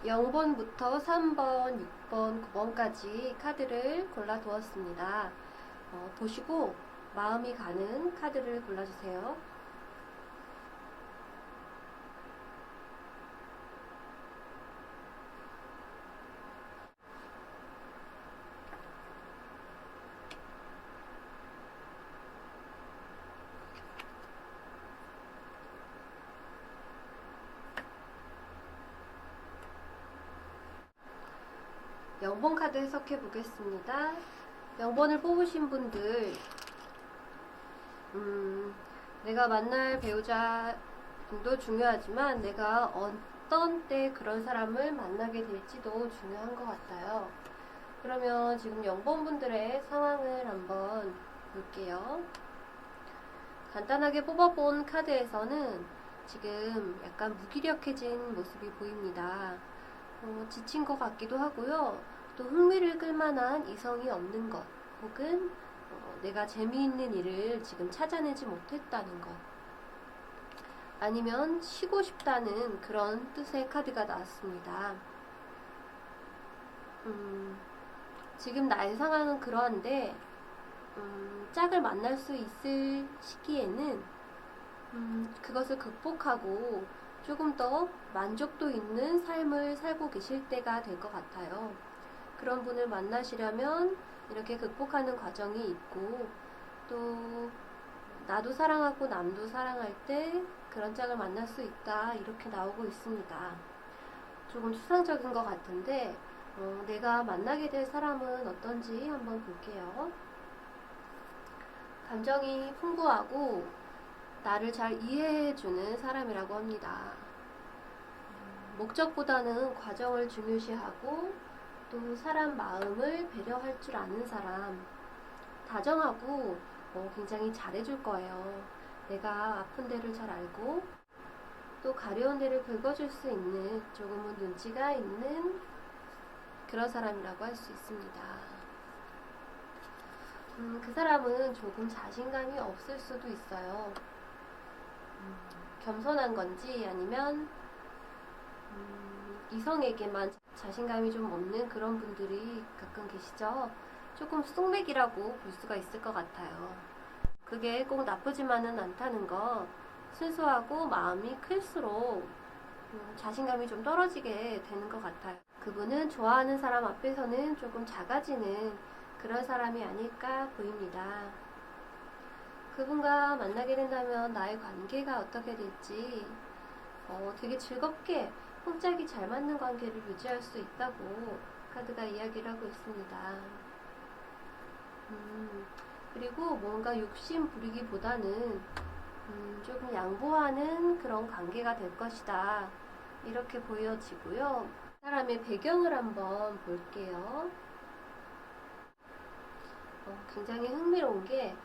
0번부터 3번, 6번, 9번까지 카드를 골라 두었습니다. 보시고 마음이 가는 카드를 골라주세요. 영번 카드 해석해 보겠습니다. 0번을 뽑으신 분들, 내가 만날 배우자도 중요하지만 내가 어떤 때 그런 사람을 만나게 될지도 중요한 것 같아요. 그러면 지금 0번 분들의 상황을 한번 볼게요. 간단하게 뽑아본 카드에서는 지금 약간 무기력해진 모습이 보입니다. 지친 것 같기도 하고요. 또 흥미를 끌만한 이성이 없는 것, 혹은 내가 재미있는 일을 지금 찾아내지 못했다는 것, 아니면 쉬고 싶다는 그런 뜻의 카드가 나왔습니다. 지금 나의 상황은 그러한데 짝을 만날 수 있을 시기에는 그것을 극복하고 조금 더 만족도 있는 삶을 살고 계실 때가 될 것 같아요. 그런 분을 만나시려면 이렇게 극복하는 과정이 있고, 또 나도 사랑하고 남도 사랑할 때 그런 짝을 만날 수 있다, 이렇게 나오고 있습니다. 조금 추상적인 것 같은데 내가 만나게 될 사람은 어떤지 한번 볼게요. 감정이 풍부하고 나를 잘 이해해주는 사람이라고 합니다. 목적보다는 과정을 중요시하고 또 사람 마음을 배려할 줄 아는 사람, 다정하고 굉장히 잘해줄 거예요. 내가 아픈 데를 잘 알고 또 가려운 데를 긁어줄 수 있는, 조금은 눈치가 있는 그런 사람이라고 할 수 있습니다. 그 사람은 조금 자신감이 없을 수도 있어요. 겸손한 건지 아니면 이성에게만 자신감이 좀 없는 그런 분들이 가끔 계시죠. 조금 쑥맥이라고 볼 수가 있을 것 같아요. 그게 꼭 나쁘지만은 않다는 거, 순수하고 마음이 클수록 자신감이 좀 떨어지게 되는 것 같아요. 그분은 좋아하는 사람 앞에서는 조금 작아지는 그런 사람이 아닐까 보입니다. 그분과 만나게 된다면 나의 관계가 어떻게 될지 되게 즐겁게 짝이 잘 맞는 관계를 유지할 수 있다고 카드가 이야기를 하고 있습니다. 그리고 뭔가 욕심 부리기보다는 조금 양보하는 그런 관계가 될 것이다, 이렇게 보여지고요. 사람의 배경을 한번 볼게요. 굉장히 흥미로운 게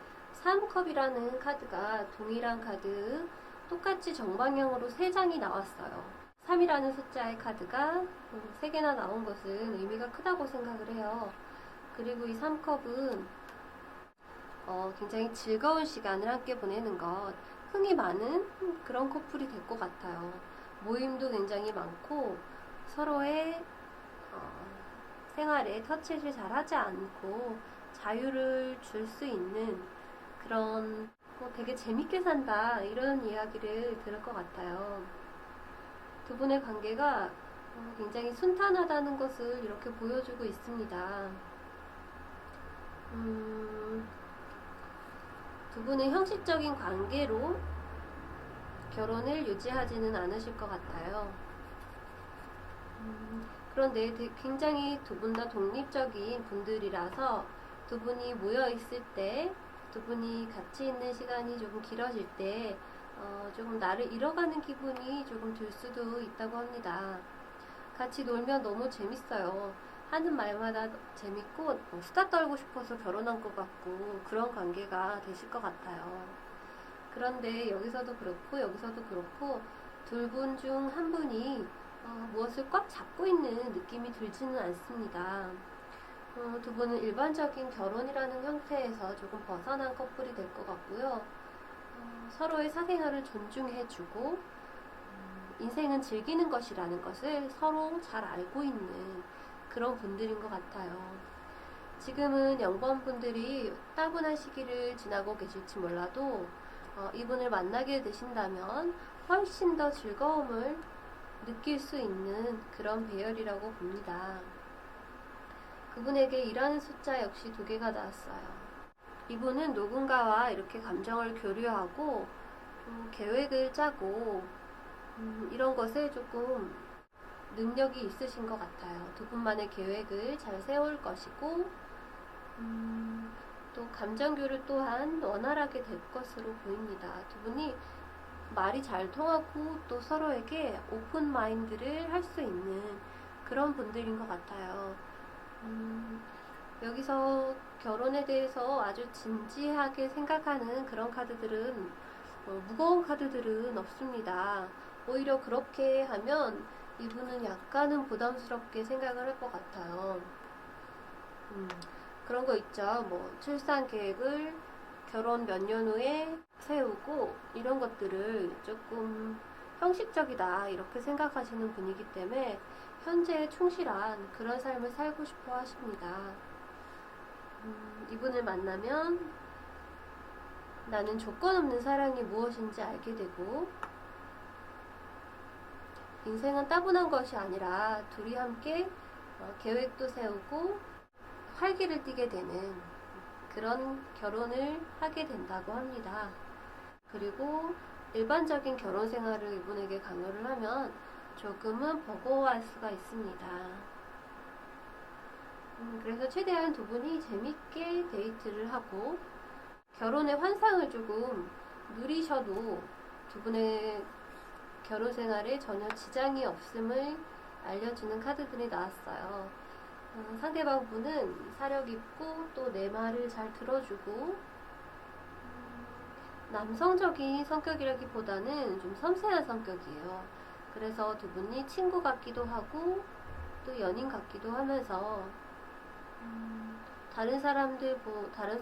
3컵이라는 카드가 동일한 카드 똑같이 정방향으로 3장이 나왔어요. 3이라는 숫자의 카드가 3개나 나온 것은 의미가 크다고 생각을 해요. 그리고 이 3컵은 굉장히 즐거운 시간을 함께 보내는 것, 흥이 많은 그런 커플이 될 것 같아요. 모임도 굉장히 많고 서로의 생활에 터치를 잘 하지 않고 자유를 줄 수 있는 그런, 되게 재밌게 산다, 이런 이야기를 들을 것 같아요. 두 분의 관계가 굉장히 순탄하다는 것을 이렇게 보여주고 있습니다. 두 분의 형식적인 관계로 결혼을 유지하지는 않으실 것 같아요. 그런데 굉장히 두 분 다 독립적인 분들이라서 두 분이 모여 있을 때, 두 분이 같이 있는 시간이 조금 길어질 때 조금 나를 잃어가는 기분이 조금 들 수도 있다고 합니다. 같이 놀면 너무 재밌어요. 하는 말마다 재밌고 수다 떨고 싶어서 결혼한 것 같고 그런 관계가 되실 것 같아요. 그런데 여기서도 그렇고 여기서도 그렇고 둘 분 중 한 분이 무엇을 꽉 잡고 있는 느낌이 들지는 않습니다. 두 분은 일반적인 결혼이라는 형태에서 조금 벗어난 커플이 될 것 같고요. 서로의 사생활을 존중해주고 인생은 즐기는 것이라는 것을 서로 잘 알고 있는 그런 분들인 것 같아요. 지금은 영번분들이 따분한 시기를 지나고 계실지 몰라도 이분을 만나게 되신다면 훨씬 더 즐거움을 느낄 수 있는 그런 배열이라고 봅니다. 그분에게 일하는 숫자 역시 2개가 나왔어요. 이분은 누군가와 이렇게 감정을 교류하고 또 계획을 짜고 이런 것에 조금 능력이 있으신 것 같아요. 두 분만의 계획을 잘 세울 것이고 또 감정교류 또한 원활하게 될 것으로 보입니다. 두 분이 말이 잘 통하고 또 서로에게 오픈 마인드를 할 수 있는 그런 분들인 것 같아요. 여기서 결혼에 대해서 아주 진지하게 생각하는 그런 카드들은 무거운 카드들은 없습니다. 오히려 그렇게 하면 이분은 약간은 부담스럽게 생각을 할 것 같아요. 그런 거 있죠. 뭐 출산 계획을 결혼 몇 년 후에 세우고 이런 것들을 조금 형식적이다 이렇게 생각하시는 분이기 때문에 현재에 충실한 그런 삶을 살고 싶어 하십니다. 이분을 만나면 나는 조건 없는 사랑이 무엇인지 알게 되고 인생은 따분한 것이 아니라 둘이 함께 계획도 세우고 활기를 띠게 되는 그런 결혼을 하게 된다고 합니다. 그리고 일반적인 결혼 생활을 이분에게 강요를 하면 조금은 버거워할 수가 있습니다. 그래서 최대한 두 분이 재밌게 데이트를 하고 결혼의 환상을 조금 누리셔도 두 분의 결혼 생활에 전혀 지장이 없음을 알려주는 카드들이 나왔어요. 상대방 분은 사려 깊고 또 내 말을 잘 들어주고 남성적인 성격이라기보다는 좀 섬세한 성격이에요. 그래서 두 분이 친구 같기도 하고 또 연인 같기도 하면서 다른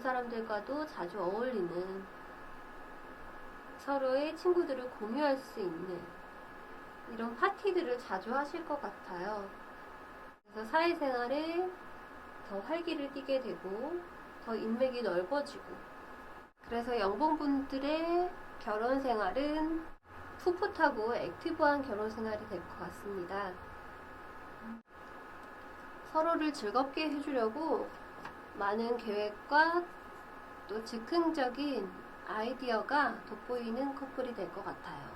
사람들과도 자주 어울리는 서로의 친구들을 공유할 수 있는 이런 파티들을 자주 하실 것 같아요. 그래서 사회생활에 더 활기를 띠게 되고 더 인맥이 넓어지고 그래서 영봉분들의 결혼 생활은 풋풋하고 액티브한 결혼 생활이 될 것 같습니다. 서로를 즐겁게 해주려고 많은 계획과 또 즉흥적인 아이디어가 돋보이는 커플이 될 것 같아요.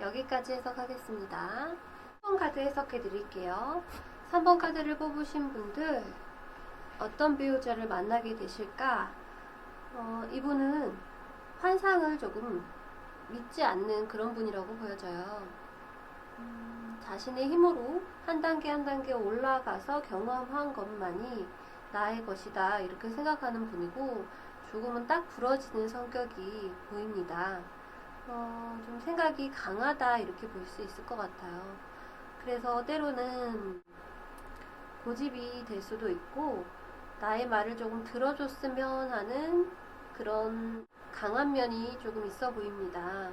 여기까지 해석하겠습니다. 3번 카드 해석해 드릴게요. 3번 카드를 뽑으신 분들 어떤 배우자를 만나게 되실까? 이분은 환상을 조금 믿지 않는 그런 분이라고 보여져요. 자신의 힘으로 한 단계 한 단계 올라가서 경험한 것만이 나의 것이다 이렇게 생각하는 분이고 조금은 딱 부러지는 성격이 보입니다. 좀 생각이 강하다 이렇게 볼 수 있을 것 같아요. 그래서 때로는 고집이 될 수도 있고 나의 말을 조금 들어줬으면 하는 그런 강한 면이 조금 있어 보입니다.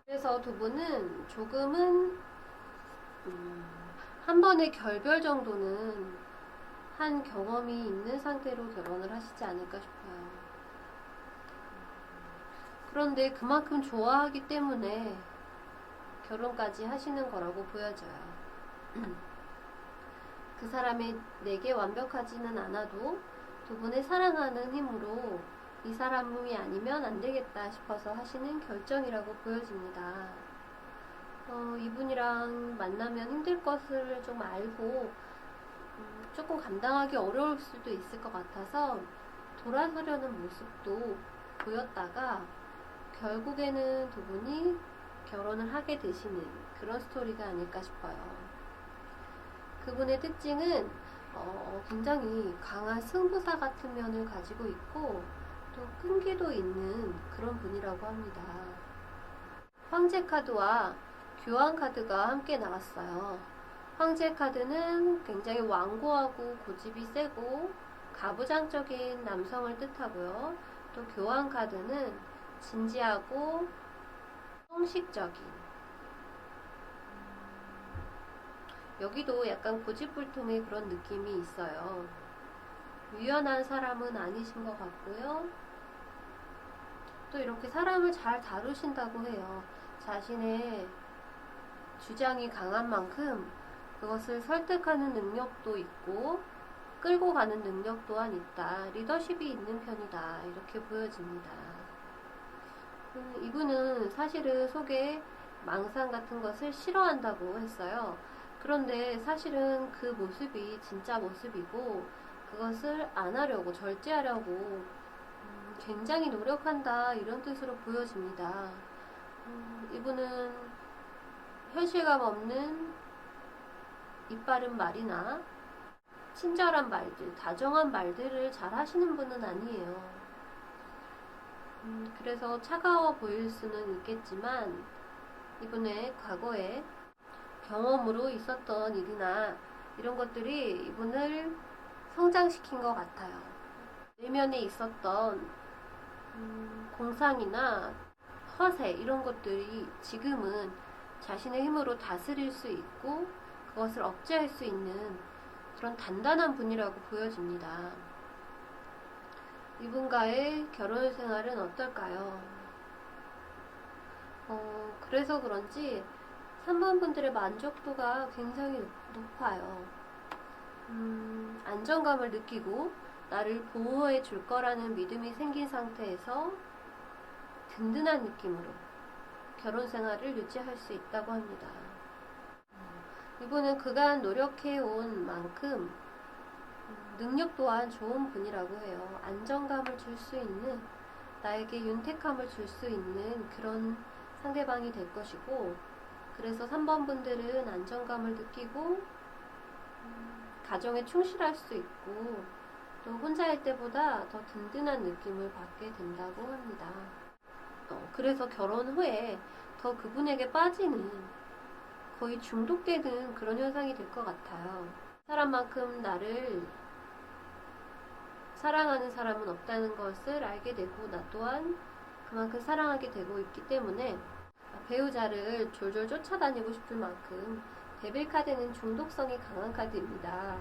그래서 두 분은 조금은 한 번의 결별 정도는 한 경험이 있는 상태로 결혼을 하시지 않을까 싶어요. 그런데 그만큼 좋아하기 때문에 결혼까지 하시는 거라고 보여져요. 그 사람이 내게 완벽하지는 않아도 두 분의 사랑하는 힘으로 이 사람이 아니면 안 되겠다 싶어서 하시는 결정이라고 보여집니다. 이분이랑 만나면 힘들 것을 좀 알고 조금 감당하기 어려울 수도 있을 것 같아서 돌아서려는 모습도 보였다가 결국에는 두 분이 결혼을 하게 되시는 그런 스토리가 아닐까 싶어요. 그분의 특징은 굉장히 강한 승부사 같은 면을 가지고 있고 또 끈기도 있는 그런 분이라고 합니다. 황제 카드와 교황 카드가 함께 나왔어요. 황제 카드는 굉장히 완고하고 고집이 세고 가부장적인 남성을 뜻하고요. 또 교황 카드는 진지하고 형식적인 여기도 약간 고집불통의 그런 느낌이 있어요. 유연한 사람은 아니신 것 같고요. 또 이렇게 사람을 잘 다루신다고 해요. 자신의 주장이 강한 만큼 그것을 설득하는 능력도 있고 끌고 가는 능력 또한 있다. 리더십이 있는 편이다. 이렇게 보여집니다. 이분은 사실은 속에 망상 같은 것을 싫어한다고 했어요. 그런데 사실은 그 모습이 진짜 모습이고 그것을 안 하려고 절제하려고 굉장히 노력한다 이런 뜻으로 보여집니다. 이분은 현실감 없는 이빠른 말이나 친절한 말들, 다정한 말들을 잘 하시는 분은 아니에요. 그래서 차가워 보일 수는 있겠지만 이분의 과거에 경험으로 있었던 일이나 이런 것들이 이분을 성장시킨 것 같아요. 내면에 있었던 공상이나 허세 이런 것들이 지금은 자신의 힘으로 다스릴 수 있고 그것을 억제할 수 있는 그런 단단한 분이라고 보여집니다. 이분과의 결혼 생활은 어떨까요? 그래서 그런지 3번 분들의 만족도가 굉장히 높아요. 안정감을 느끼고 나를 보호해 줄 거라는 믿음이 생긴 상태에서 든든한 느낌으로 결혼 생활을 유지할 수 있다고 합니다. 이분은 그간 노력해온 만큼 능력 또한 좋은 분이라고 해요. 안정감을 줄 수 있는, 나에게 윤택함을 줄 수 있는 그런 상대방이 될 것이고, 그래서 3번 분들은 안정감을 느끼고 가정에 충실할 수 있고 또 혼자일 때보다 더 든든한 느낌을 받게 된다고 합니다. 그래서 결혼 후에 더 그분에게 빠지는, 거의 중독되는 그런 현상이 될 것 같아요. 사람만큼 나를 사랑하는 사람은 없다는 것을 알게 되고 나 또한 그만큼 사랑하게 되고 있기 때문에 배우자를 졸졸 쫓아다니고 싶을 만큼 데빌 카드는 중독성이 강한 카드입니다.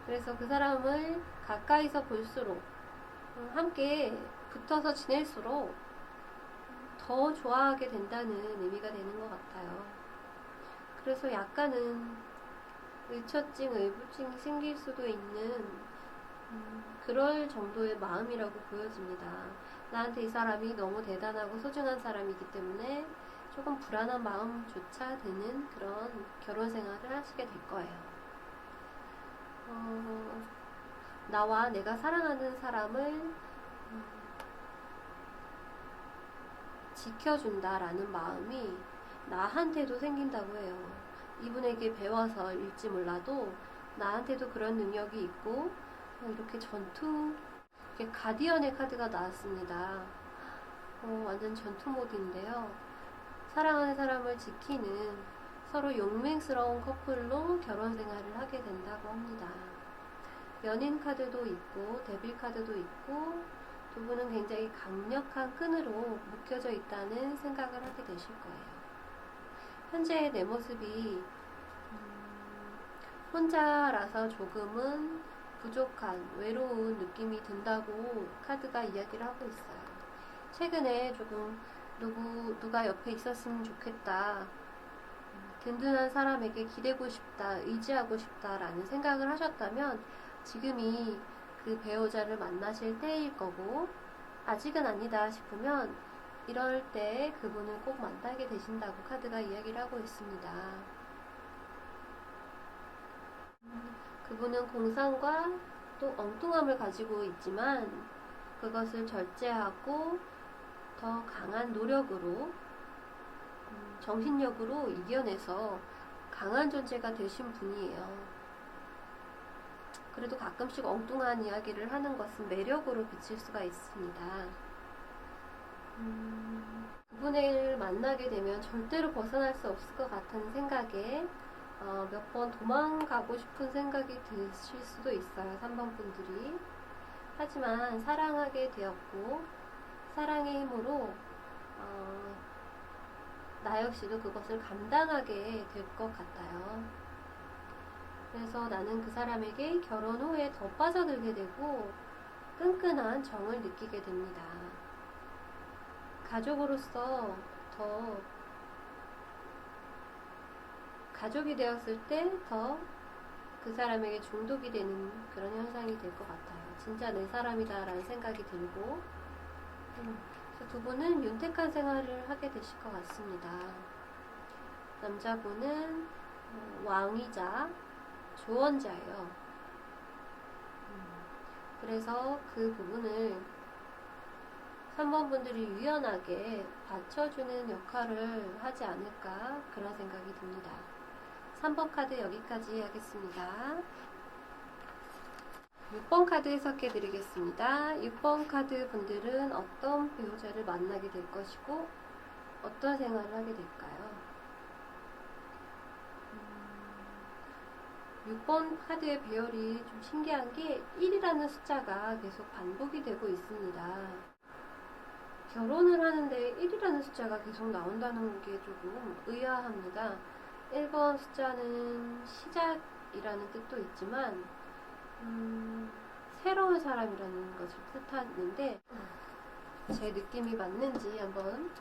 그래서 그 사람을 가까이서 볼수록 함께 붙어서 지낼수록 더 좋아하게 된다는 의미가 되는 것 같아요. 그래서 약간은 의처증, 의부증이 생길 수도 있는 그럴 정도의 마음이라고 보여집니다. 나한테 이 사람이 너무 대단하고 소중한 사람이기 때문에 조금 불안한 마음조차 드는 그런 결혼 생활을 하시게 될 거예요. 나와 내가 사랑하는 사람을 지켜준다라는 마음이 나한테도 생긴다고 해요. 이분에게 배워서 일지 몰라도 나한테도 그런 능력이 있고 이렇게 전투, 이렇게 가디언의 카드가 나왔습니다. 완전 전투 모드인데요. 사랑하는 사람을 지키는 서로 용맹스러운 커플로 결혼 생활을 하게 된다고 합니다. 연인 카드도 있고 데빌 카드도 있고 두 분은 굉장히 강력한 끈으로 묶여져 있다는 생각을 하게 되실 거예요. 현재의 내 모습이 혼자라서 조금은 부족한, 외로운 느낌이 든다고 카드가 이야기를 하고 있어요. 최근에 조금 누가 옆에 있었으면 좋겠다, 든든한 사람에게 기대고 싶다, 의지하고 싶다라는 생각을 하셨다면 지금이 그 배우자를 만나실 때일 거고, 아직은 아니다 싶으면 이럴 때 그분을 꼭 만나게 되신다고 카드가 이야기를 하고 있습니다. 그분은 공상과 또 엉뚱함을 가지고 있지만 그것을 절제하고 더 강한 노력으로, 정신력으로 이겨내서 강한 존재가 되신 분이에요. 그래도 가끔씩 엉뚱한 이야기를 하는 것은 매력으로 비칠 수가 있습니다. 그분을 만나게 되면 절대로 벗어날 수 없을 것 같은 생각에 몇 번 도망가고 싶은 생각이 드실 수도 있어요. 3번 분들이. 하지만 사랑하게 되었고 사랑의 힘으로 나 역시도 그것을 감당하게 될 것 같아요. 그래서 나는 그 사람에게 결혼 후에 더 빠져들게 되고 끈끈한 정을 느끼게 됩니다. 가족으로서 더 가족이 되었을 때 더 그 사람에게 중독이 되는 그런 현상이 될 것 같아요. 진짜 내 사람이다 라는 생각이 들고 그래서 두 분은 윤택한 생활을 하게 되실 것 같습니다. 남자분은 왕이자 조언자예요. 그래서 그 부분을 3번 분들이 유연하게 받쳐주는 역할을 하지 않을까 그런 생각이 듭니다. 3번 카드 여기까지 하겠습니다. 6번 카드 해석해 드리겠습니다. 6번 카드 분들은 어떤 배우자를 만나게 될 것이고 어떤 생활을 하게 될까요? 6번 카드의 배열이 좀 신기한 게 1이라는 숫자가 계속 반복이 되고 있습니다. 결혼을 하는데 1이라는 숫자가 계속 나온다는 게 조금 의아합니다. 1번 숫자는 시작이라는 뜻도 있지만 새로운 사람이라는 것을 뜻하는데 제 느낌이 맞는지 한번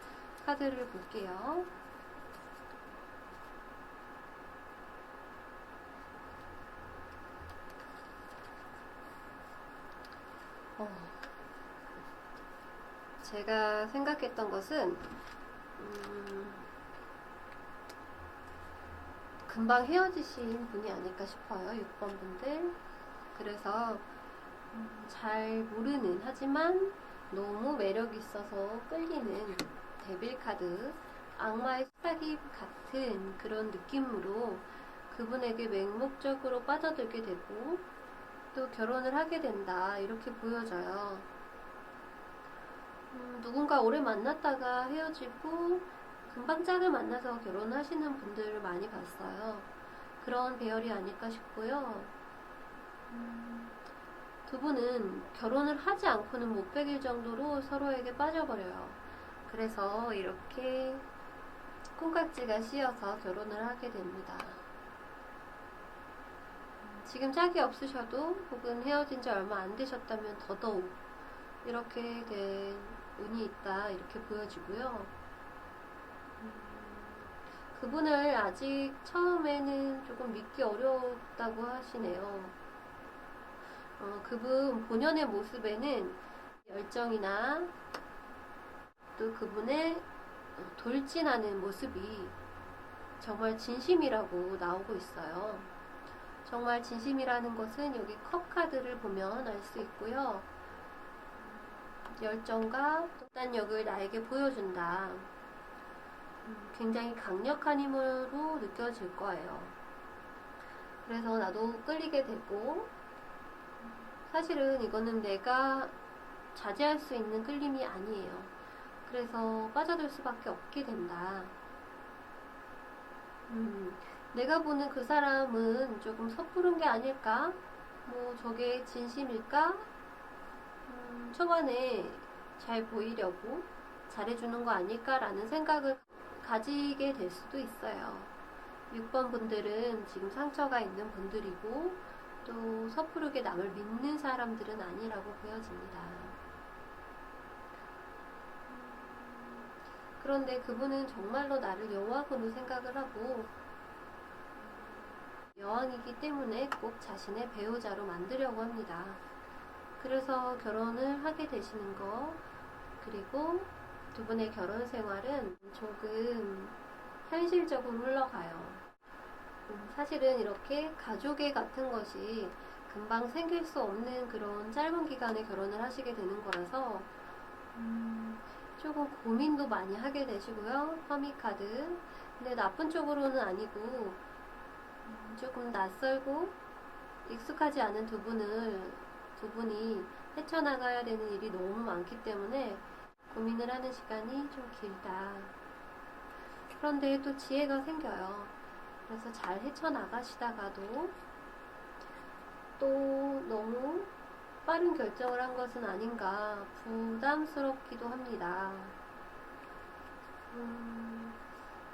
카드를 볼게요. 제가 생각했던 것은 금방 헤어지신 분이 아닐까 싶어요. 6번 분들. 그래서 잘 모르는 하지만 너무 매력 있어서 끌리는 데빌 카드, 악마의 수사기 같은 그런 느낌으로 그분에게 맹목적으로 빠져들게 되고 또 결혼을 하게 된다 이렇게 보여져요. 누군가 오래 만났다가 헤어지고 금방 짝을 만나서 결혼하시는 분들을 많이 봤어요. 그런 배열이 아닐까 싶고요. 두 분은 결혼을 하지 않고는 못 베길 정도로 서로에게 빠져버려요. 그래서 이렇게 콩깍지가 씌어서 결혼을 하게 됩니다. 지금 짝이 없으셔도 혹은 헤어진 지 얼마 안 되셨다면 더더욱 이렇게 된 운이 있다 이렇게 보여지고요. 그분을 아직 처음에는 조금 믿기 어렵다고 하시네요. 그분 본연의 모습에는 열정이나 또 그분의 돌진하는 모습이 정말 진심이라고 나오고 있어요. 정말 진심이라는 것은 여기 컵 카드를 보면 알 수 있고요. 열정과 결단력을 나에게 보여준다. 굉장히 강력한 힘으로 느껴질 거예요. 그래서 나도 끌리게 되고 사실은 이거는 내가 자제할 수 있는 끌림이 아니에요. 그래서 빠져들 수밖에 없게 된다. 내가 보는 그 사람은 조금 섣부른 게 아닐까? 뭐 저게 진심일까? 초반에 잘 보이려고 잘해주는 거 아닐까라는 생각을 가지게 될 수도 있어요. 6번 분들은 지금 상처가 있는 분들이고 또 섣부르게 남을 믿는 사람들은 아니라고 보여집니다. 그런데 그분은 정말로 나를 여왕으로 생각을 하고 여왕이기 때문에 꼭 자신의 배우자로 만들려고 합니다. 그래서 결혼을 하게 되시는 거, 그리고 두 분의 결혼 생활은 조금 현실적으로 흘러가요. 사실은 이렇게 가족애 같은 것이 금방 생길 수 없는 그런 짧은 기간에 결혼을 하시게 되는 거라서 조금 고민도 많이 하게 되시고요. 허미카드. 근데 나쁜 쪽으로는 아니고 조금 낯설고 익숙하지 않은 두 분이 헤쳐나가야 되는 일이 너무 많기 때문에 고민을 하는 시간이 좀 길다. 그런데 또 지혜가 생겨요. 그래서 잘 헤쳐나가시다가도 또 너무 빠른 결정을 한 것은 아닌가 부담스럽기도 합니다.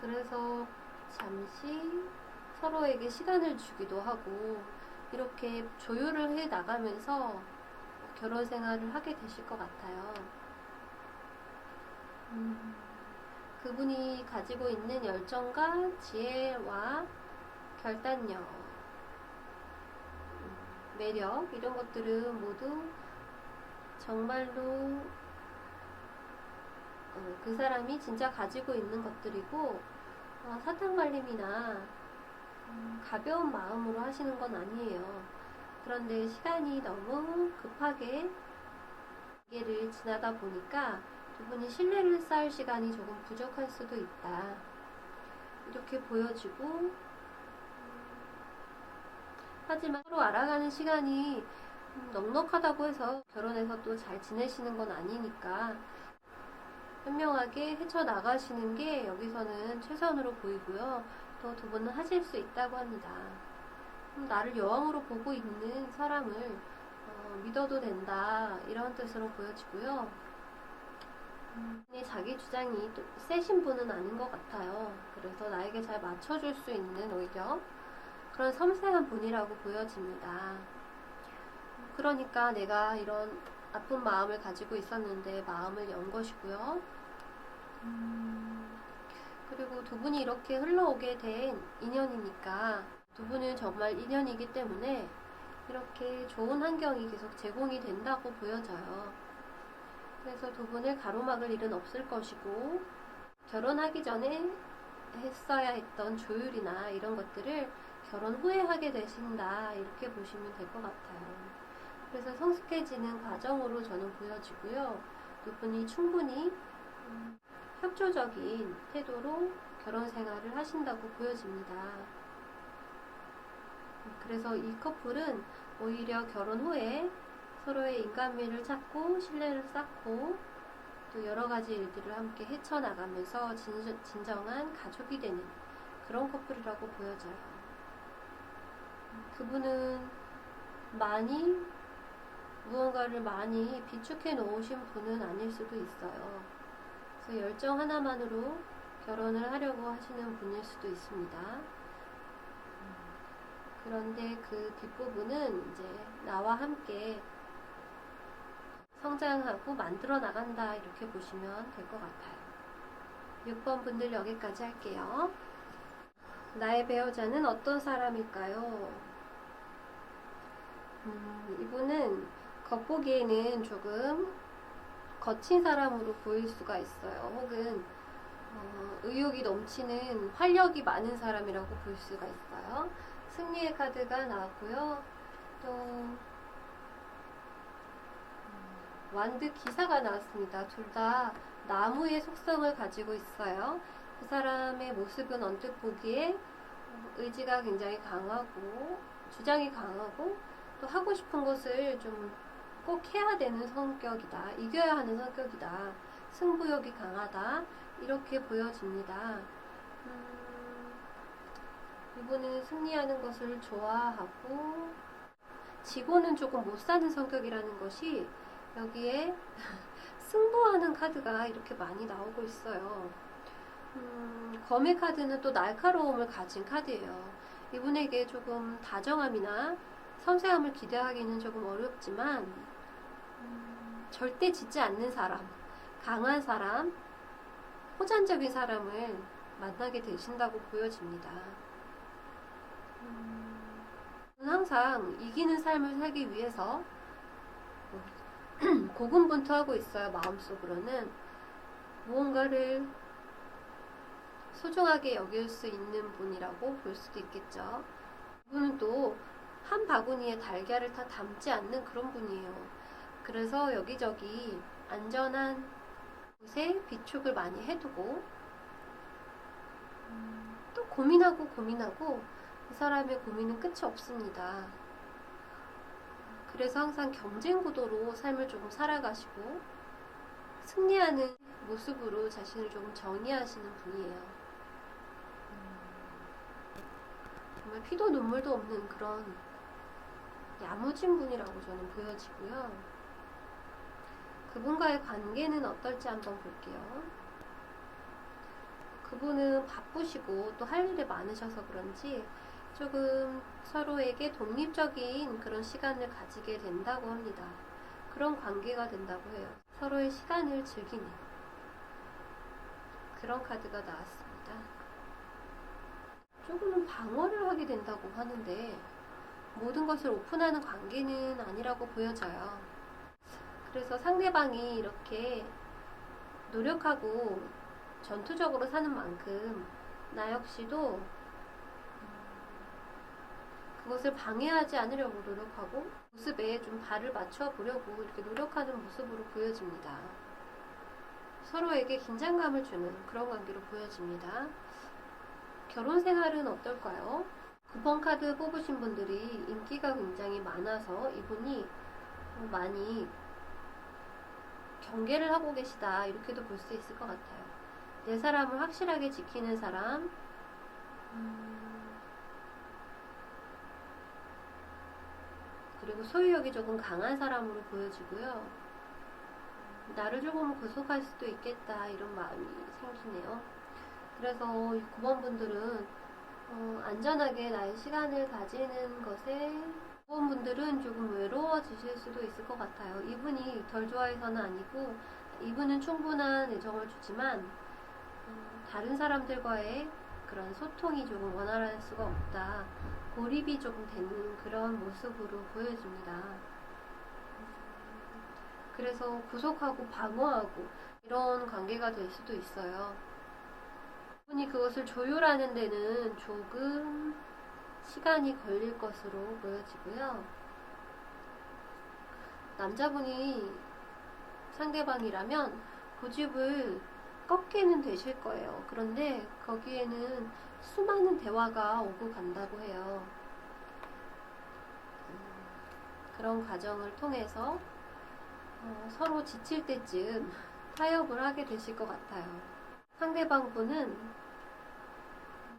그래서 잠시 서로에게 시간을 주기도 하고 이렇게 조율을 해 나가면서 결혼 생활을 하게 되실 것 같아요. 그분이 가지고 있는 열정과 지혜와 결단력, 매력 이런 것들은 모두 정말로 그 사람이 진짜 가지고 있는 것들이고 사탕발림이나 가벼운 마음으로 하시는 건 아니에요. 그런데 시간이 너무 급하게 기회를 지나다 보니까 두 분이 신뢰를 쌓을 시간이 조금 부족할 수도 있다. 이렇게 보여지고 하지만 서로 알아가는 시간이 넉넉하다고 해서 결혼해서 또 잘 지내시는 건 아니니까 현명하게 헤쳐나가시는 게 여기서는 최선으로 보이고요. 또 두 분은 하실 수 있다고 합니다. 나를 여왕으로 보고 있는 사람을 믿어도 된다 이런 뜻으로 보여지고요. 자기 주장이 또 세신 분은 아닌 것 같아요. 그래서 나에게 잘 맞춰줄 수 있는 오히려 그런 섬세한 분이라고 보여집니다. 그러니까 내가 이런 아픈 마음을 가지고 있었는데 마음을 연 것이고요. 그리고 두 분이 이렇게 흘러오게 된 인연이니까 두 분은 정말 인연이기 때문에 이렇게 좋은 환경이 계속 제공이 된다고 보여져요. 그래서 두 분을 가로막을 일은 없을 것이고 결혼하기 전에 했어야 했던 조율이나 이런 것들을 결혼 후에 하게 되신다 이렇게 보시면 될 것 같아요. 그래서 성숙해지는 과정으로 저는 보여지고요. 두 분이 충분히 협조적인 태도로 결혼 생활을 하신다고 보여집니다. 그래서 이 커플은 오히려 결혼 후에 서로의 인간미를 찾고 신뢰를 쌓고 또 여러 가지 일들을 함께 헤쳐나가면서 진정한 가족이 되는 그런 커플이라고 보여져요. 그분은 무언가를 많이 비축해 놓으신 분은 아닐 수도 있어요. 그래서 열정 하나만으로 결혼을 하려고 하시는 분일 수도 있습니다. 그런데 그 뒷부분은 이제 나와 함께 성장하고 만들어 나간다 이렇게 보시면 될 것 같아요. 6번 분들 여기까지 할게요. 나의 배우자는 어떤 사람일까요? 이분은 겉보기에는 조금 거친 사람으로 보일 수가 있어요. 혹은 의욕이 넘치는 활력이 많은 사람이라고 볼 수가 있어요. 승리의 카드가 나왔고요. 또 완드 기사가 나왔습니다. 둘 다 나무의 속성을 가지고 있어요. 그 사람의 모습은 언뜻 보기에 의지가 굉장히 강하고 주장이 강하고 또 하고 싶은 것을 좀 꼭 해야 되는 성격이다. 이겨야 하는 성격이다. 승부욕이 강하다. 이렇게 보여집니다. 이분은 승리하는 것을 좋아하고 지고는 조금 못 사는 성격이라는 것이 여기에 승부하는 카드가 이렇게 많이 나오고 있어요. 검의 카드는 또 날카로움을 가진 카드예요. 이분에게 조금 다정함이나 섬세함을 기대하기는 조금 어렵지만 절대 짖지 않는 사람, 강한 사람, 호전적인 사람을 만나게 되신다고 보여집니다. 항상 이기는 삶을 살기 위해서 고군분투하고 있어요. 마음속으로는 무언가를 소중하게 여길 수 있는 분이라고 볼 수도 있겠죠. 이분은 또 한 바구니에 달걀을 다 담지 않는 그런 분이에요. 그래서 여기저기 안전한 곳에 비축을 많이 해두고 또 고민하고 그 사람의 고민은 끝이 없습니다. 그래서 항상 경쟁 구도로 삶을 조금 살아가시고 승리하는 모습으로 자신을 조금 정의하시는 분이에요. 정말 피도 눈물도 없는 그런 야무진 분이라고 저는 보여지고요. 그분과의 관계는 어떨지 한번 볼게요. 그분은 바쁘시고 또 할 일이 많으셔서 그런지 조금 서로에게 독립적인 그런 시간을 가지게 된다고 합니다. 그런 관계가 된다고 해요. 서로의 시간을 즐기는 그런 카드가 나왔습니다. 조금은 방어를 하게 된다고 하는데 모든 것을 오픈하는 관계는 아니라고 보여져요. 그래서 상대방이 이렇게 노력하고 전투적으로 사는 만큼 나 역시도 그것을 방해하지 않으려고 노력하고 모습에 좀 발을 맞춰 보려고 이렇게 노력하는 모습으로 보여집니다. 서로에게 긴장감을 주는 그런 관계로 보여집니다. 결혼 생활은 어떨까요? 9번 카드 뽑으신 분들이 인기가 굉장히 많아서 이분이 많이 경계를 하고 계시다 이렇게도 볼 수 있을 것 같아요. 내 사람을 확실하게 지키는 사람, 그리고 소유욕이 조금 강한 사람으로 보여지고요. 나를 조금 구속할 수도 있겠다 이런 마음이 생기네요. 그래서 9번 분들은 안전하게 나의 시간을 가지는 것에 9번 분들은 조금 외로워지실 수도 있을 것 같아요. 이분이 덜 좋아해서는 아니고 이분은 충분한 애정을 주지만 다른 사람들과의 그런 소통이 조금 원활할 수가 없다. 고립이 조금 되는 그런 모습으로 보여집니다. 그래서 구속하고 방어하고 이런 관계가 될 수도 있어요. 이분이 그것을 조율하는 데는 조금 시간이 걸릴 것으로 보여지고요. 남자분이 상대방이라면 고집을 꺾게는 되실 거예요. 그런데 거기에는 수많은 대화가 오고 간다고 해요. 그런 과정을 통해서 서로 지칠 때쯤 타협을 하게 되실 것 같아요. 상대방 분은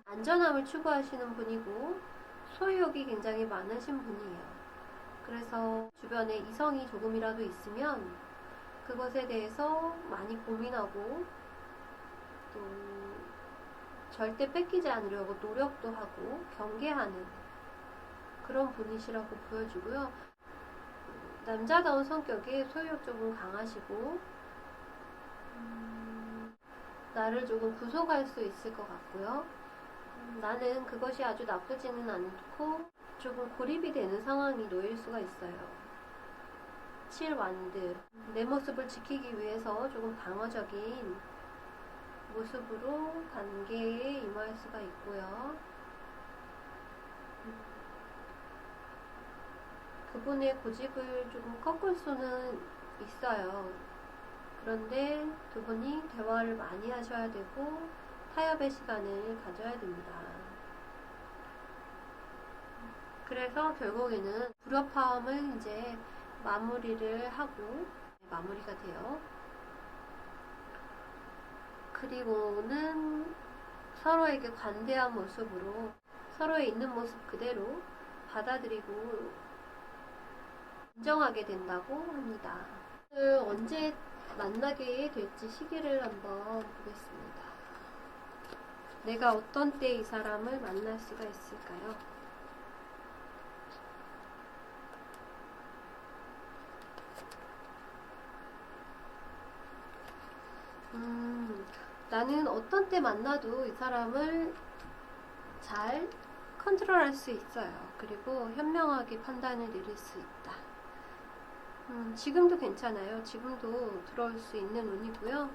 안전함을 추구하시는 분이고 소유욕이 굉장히 많으신 분이에요. 그래서 주변에 이성이 조금이라도 있으면 그것에 대해서 많이 고민하고 또 절대 뺏기지 않으려고 노력도 하고 경계하는 그런 분이시라고 보여주고요. 남자다운 성격에 소유욕 조금 강하시고 나를 조금 구속할 수 있을 것 같고요. 나는 그것이 아주 나쁘지는 않고 조금 고립이 되는 상황이 놓일 수가 있어요. 7완드 내 모습을 지키기 위해서 조금 방어적인 모습으로 관계에 임할 수가 있고요. 그분의 고집을 조금 꺾을 수는 있어요. 그런데 두 분이 대화를 많이 하셔야 되고 타협의 시간을 가져야 됩니다. 그래서 결국에는 불협화음을 이제 마무리를 하고 마무리가 돼요. 그리고는 서로에게 관대한 모습으로 서로의 있는 모습 그대로 받아들이고 인정하게 된다고 합니다. 언제 만나게 될지 시기를 한번 보겠습니다. 내가 어떤 때 이 사람을 만날 수가 있을까요? 나는 어떤 때 만나도 이 사람을 잘 컨트롤할 수 있어요. 그리고 현명하게 판단을 내릴 수 있다. 지금도 괜찮아요. 지금도 들어올 수 있는 운이고요.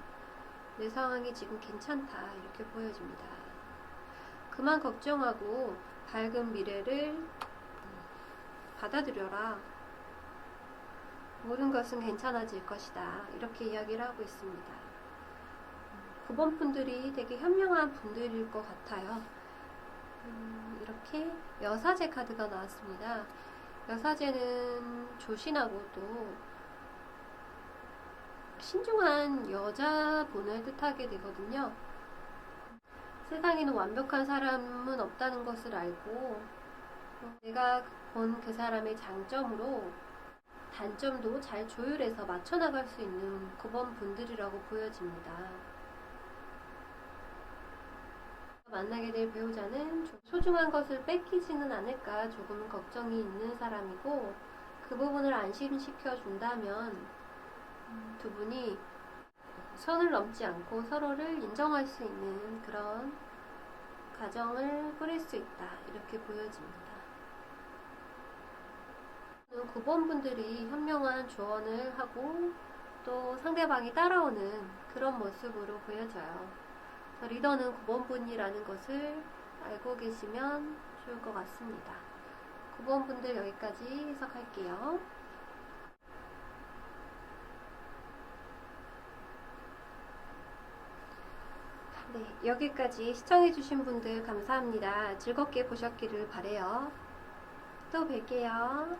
내 상황이 지금 괜찮다 이렇게 보여집니다. 그만 걱정하고 밝은 미래를 받아들여라. 모든 것은 괜찮아질 것이다. 이렇게 이야기를 하고 있습니다. 9번 분들이 되게 현명한 분들일 것 같아요. 이렇게 여사제 카드가 나왔습니다. 여사제는 조신하고 또 신중한 여자분을 뜻하게 되거든요. 세상에는 완벽한 사람은 없다는 것을 알고 내가 본 그 사람의 장점으로 단점도 잘 조율해서 맞춰나갈 수 있는 9번 분들이라고 보여집니다. 만나게 될 배우자는 좀 소중한 것을 뺏기지는 않을까 조금은 걱정이 있는 사람이고, 그 부분을 안심시켜 준다면 두 분이 선을 넘지 않고 서로를 인정할 수 있는 그런 가정을 꾸릴 수 있다, 이렇게 보여집니다. 9번 분들이 현명한 조언을 하고 또 상대방이 따라오는 그런 모습으로 보여져요. 리더는 9번 분이라는 것을 알고 계시면 좋을 것 같습니다. 9번 분들 여기까지 해석할게요. 네, 여기까지 시청해주신 분들 감사합니다. 즐겁게 보셨기를 바래요. 또 뵐게요.